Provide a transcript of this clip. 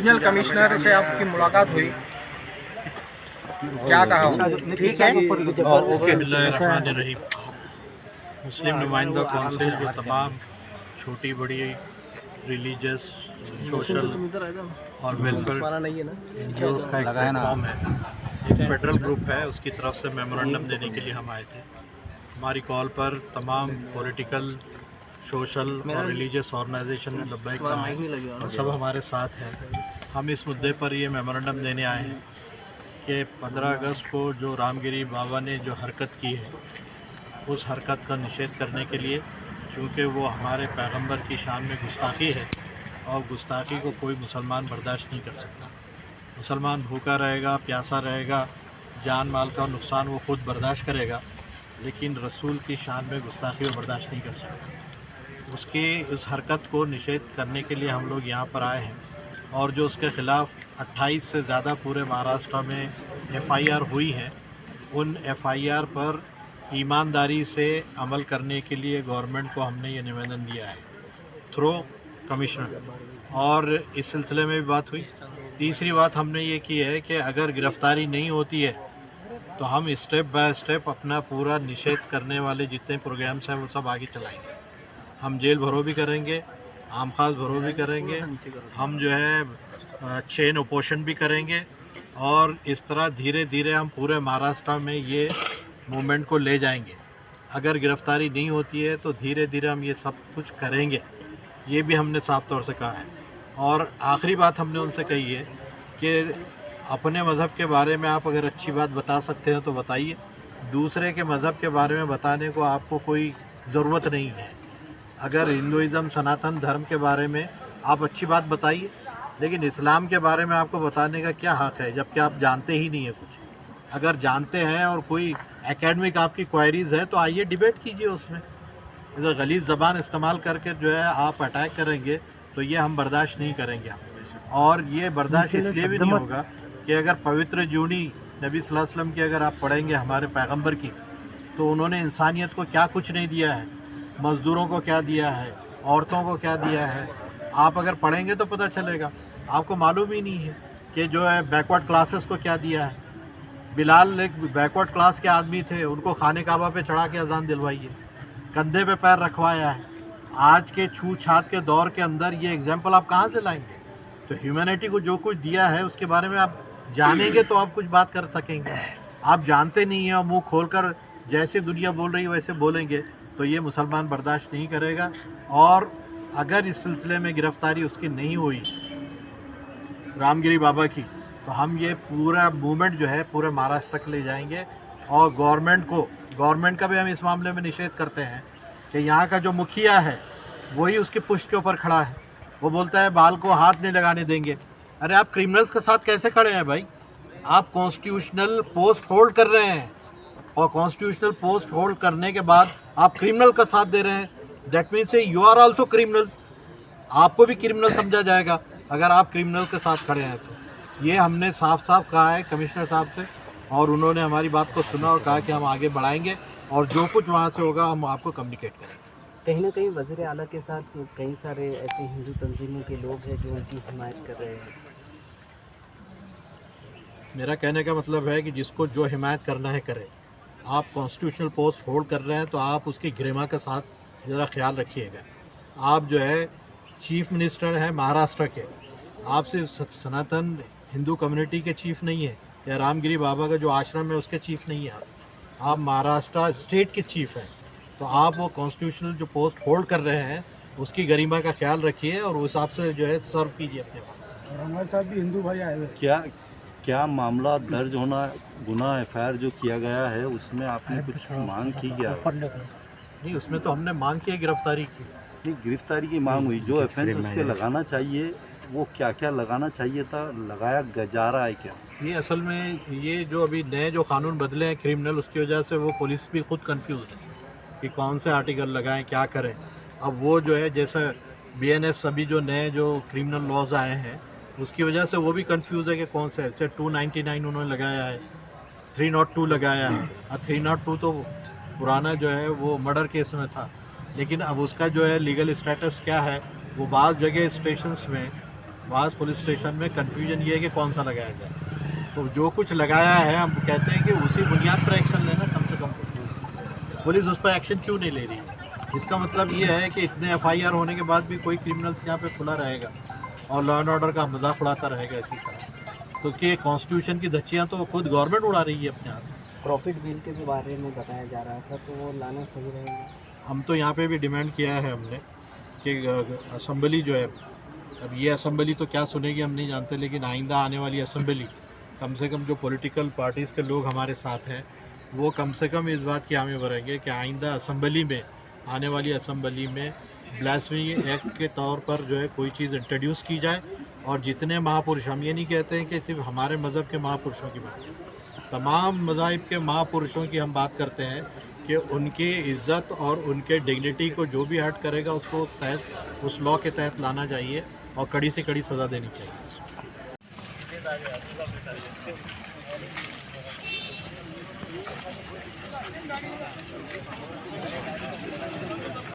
Regional commissioner से आपकी मुलाकात हुई, क्या कहा? ठीक है। बिस्मिल्लाहिर्रहमानिर्रहीम। मुस्लिम नुमाइंदा कौंसिल के तमाम छोटी बड़ी रिलीजियस, सोशल और वेलफेयर एनजीओज़ का एक प्लेटफॉर्म है, एक फेडरल ग्रुप है, उसकी तरफ से मेमोरेंडम देने के लिए हम आए थे। हमारी कॉल पर तमाम पॉलिटिकल, सोशल और रिलीजियस ऑर्गेनाइजेशन ने लब्बैक कहा है और सब हमारे साथ हैं। हम इस मुद्दे पर ये मेमोरेंडम देने आए हैं कि 15 अगस्त को जो रामगिरी बाबा ने जो हरकत की है, उस हरकत का निषेध करने के लिए, क्योंकि वो हमारे पैगंबर की शान में गुस्ताखी है और गुस्ताखी को कोई मुसलमान बर्दाश्त नहीं कर सकता। मुसलमान भूखा रहेगा, प्यासा रहेगा, जान माल का नुकसान वो खुद बर्दाश्त करेगा, लेकिन रसूल की शान में गुस्ताखी वो बर्दाश्त नहीं कर सकता। उसकी उस हरकत को निषेध करने के लिए हम लोग यहाँ पर आए हैं और जो उसके ख़िलाफ़ 28 से ज़्यादा पूरे महाराष्ट्र में FIR हुई हैं, उन FIR पर ईमानदारी से अमल करने के लिए गवर्नमेंट को हमने ये निवेदन दिया है थ्रू कमिश्नर, और इस सिलसिले में भी बात हुई। तीसरी बात हमने ये की है कि अगर गिरफ़्तारी नहीं होती है तो हम स्टेप बाय स्टेप अपना पूरा निषेध करने वाले जितने प्रोग्राम्स हैं वो सब आगे चलाएंगे। हम जेल भरो भी करेंगे, आम खास भरो भी करेंगे, हम जो है चेन अपोजिशन भी करेंगे, और इस तरह धीरे धीरे हम पूरे महाराष्ट्र में ये मूवमेंट को ले जाएंगे। अगर गिरफ़्तारी नहीं होती है तो धीरे धीरे हम ये सब कुछ करेंगे, ये भी हमने साफ तौर से कहा है। और आखिरी बात हमने उनसे कही है कि अपने मज़हब के बारे में आप अगर अच्छी बात बता सकते हैं तो बताइए, दूसरे के मज़हब के बारे में बताने को आपको कोई ज़रूरत नहीं है। अगर हिंदुइज़्म, सनातन धर्म के बारे में आप अच्छी बात बताइए, लेकिन इस्लाम के बारे में आपको बताने का क्या हक़ है, जबकि आप जानते ही नहीं है कुछ। अगर जानते हैं और कोई एकेडमिक आपकी क्वायरीज़ है तो आइए डिबेट कीजिए उसमें। अगर गलीज़ ज़बान इस्तेमाल करके जो है आप अटैक करेंगे तो ये हम बर्दाश्त नहीं करेंगे और ये बर्दाश्त इसलिए भी नहीं होगा कि अगर पवित्र जूनी नबी सल्लल्लाहु अलैहि वसल्लम की अगर आप पढ़ेंगे, हमारे पैगंबर की, तो उन्होंने इंसानियत को क्या कुछ नहीं दिया है, मज़दूरों को क्या दिया है, औरतों को क्या दिया है। आप अगर पढ़ेंगे तो पता चलेगा। आपको मालूम ही नहीं है कि जो है बैकवर्ड क्लासेस को क्या दिया है। बिलाल एक बैकवर्ड क्लास के आदमी थे, उनको खाने काबा पे चढ़ा के अजान दिलवाइए, कंधे पे पैर रखवाया है। आज के छूत छात के दौर के अंदर ये एग्जाम्पल आप कहाँ से लाएंगे? तो ह्यूमैनिटी को जो कुछ दिया है उसके बारे में आप जानेंगे तो आप कुछ बात कर सकेंगे। आप जानते नहीं हैं और मुँह खोलकर जैसे दुनिया बोल रही है वैसे बोलेंगे तो ये मुसलमान बर्दाश्त नहीं करेगा। और अगर इस सिलसिले में गिरफ़्तारी उसकी नहीं हुई रामगिरी बाबा की, तो हम ये पूरा मूवमेंट जो है पूरे महाराष्ट्र तक ले जाएंगे। और गवर्नमेंट का भी हम इस मामले में निषेध करते हैं कि यहाँ का जो मुखिया है वही उसकी पुष्ट के ऊपर खड़ा है। वो बोलता है बाल को हाथ नहीं लगाने देंगे। अरे आप क्रिमिनल्स के साथ कैसे खड़े हैं भाई? आप कॉन्स्टिट्यूशनल पोस्ट होल्ड कर रहे हैं और कॉन्स्टिट्यूशनल पोस्ट होल्ड करने के बाद आप क्रिमिनल का साथ दे रहे हैं। That means you are also criminal. आपको भी क्रिमिनल समझा जाएगा अगर आप क्रिमिनल के साथ खड़े हैं। तो ये हमने साफ साफ कहा है कमिश्नर साहब से, और उन्होंने हमारी बात को सुना और कहा कि हम आगे बढ़ाएंगे और जो कुछ वहाँ से होगा हम आपको कम्युनिकेट करेंगे। कहीं ना कहीं वज़ीर आला के साथ कई सारे ऐसे हिंदू तंजीमों के लोग हैं जो उनकी हिमायत कर रहे हैं। मेरा कहने का मतलब है कि जिसको जो हिमायत करना है करे। आप कॉन्स्टिट्यूशनल पोस्ट होल्ड कर रहे हैं तो आप उसकी गरिमा के साथ ज़रा ख्याल रखिएगा। आप जो है चीफ मिनिस्टर हैं महाराष्ट्र के, आप सिर्फ सनातन हिंदू कम्युनिटी के चीफ नहीं है या रामगिरी बाबा का जो आश्रम है उसके चीफ नहीं है। आप महाराष्ट्र स्टेट के चीफ हैं, तो आप वो कॉन्स्टिट्यूशनल जो पोस्ट होल्ड कर रहे हैं उसकी गरिमा का ख्याल रखिए और उस हिसाब से जो है सर्व कीजिए अपने वहाँ। हमारे साथ भी हिंदू भाई आए हुए। क्या मामला दर्ज होना, गुनाह FIR जो किया गया है उसमें आपने कुछ मांग की क्या? नहीं, उसमें तो हमने मांग की है गिरफ्तारी की। नहीं, गिरफ्तारी की मांग हुई। जो ऑफेंस उस पर लगाना चाहिए वो क्या क्या लगाना चाहिए था, लगाया जा रहा है क्या? ये असल में ये जो अभी नए जो कानून बदले हैं क्रिमिनल, उसकी वजह से वो पुलिस भी खुद कंफ्यूज है कि कौन से आर्टिकल लगाएं, क्या करें। अब वो जो है जैसे BNS सभी जो नए जो क्रिमिनल लॉज आए हैं उसकी वजह से वो भी कंफ्यूज है कि कौन से। जैसे 299 उन्होंने लगाया है, 302 लगाया है। और 302 तो पुराना जो है वो मर्डर केस में था, लेकिन अब उसका जो है लीगल स्टेटस क्या है वो बाज़ जगह स्टेशंस में वास पुलिस स्टेशन में कन्फ्यूजन ये है कि कौन सा लगाया जाए। तो जो कुछ लगाया है हम कहते हैं कि उसी बुनियाद पर एक्शन लेना कम से कम। पुलिस उस पर एक्शन क्यों नहीं ले रही है? इसका मतलब ये है कि इतने FIR होने के बाद भी कोई क्रिमिनल्स यहाँ पे खुला रहेगा और लॉ एंड ऑर्डर का मजाक उड़ाता रहेगा इसी तरह। तो कि कॉन्स्टिट्यूशन की धज्जियाँ तो खुद गवर्नमेंट उड़ा रही है अपने हाथ। प्रॉफिट बिल के बारे में बताया जा रहा था, तो वो लाना सही रहेगा। हम तो यहाँ पे भी डिमांड किया है हमने कि असेंबली जो है, अब ये असेंबली तो क्या सुनेगी हम नहीं जानते, लेकिन आइंदा आने वाली असेंबली कम से कम जो पॉलिटिकल पार्टीज़ के लोग हमारे साथ हैं वो कम से कम इस बात की हामी भरेंगे कि आइंदा असेंबली में, आने वाली असेंबली में ब्लास्फेमी एक्ट के तौर पर जो है कोई चीज़ इंट्रोड्यूस की जाए। और जितने महापुरुष, हम ये नहीं कहते हैं कि सिर्फ हमारे मज़हब के महापुरुषों की बात, तमाम मज़ाहिब के महापुरुषों की हम बात करते हैं कि उनकी इज़्ज़त और उनके डिग्निटी को जो भी हर्ट करेगा उसको तहत, उस लॉ के तहत लाना चाहिए और कड़ी से कड़ी सज़ा देनी चाहिए।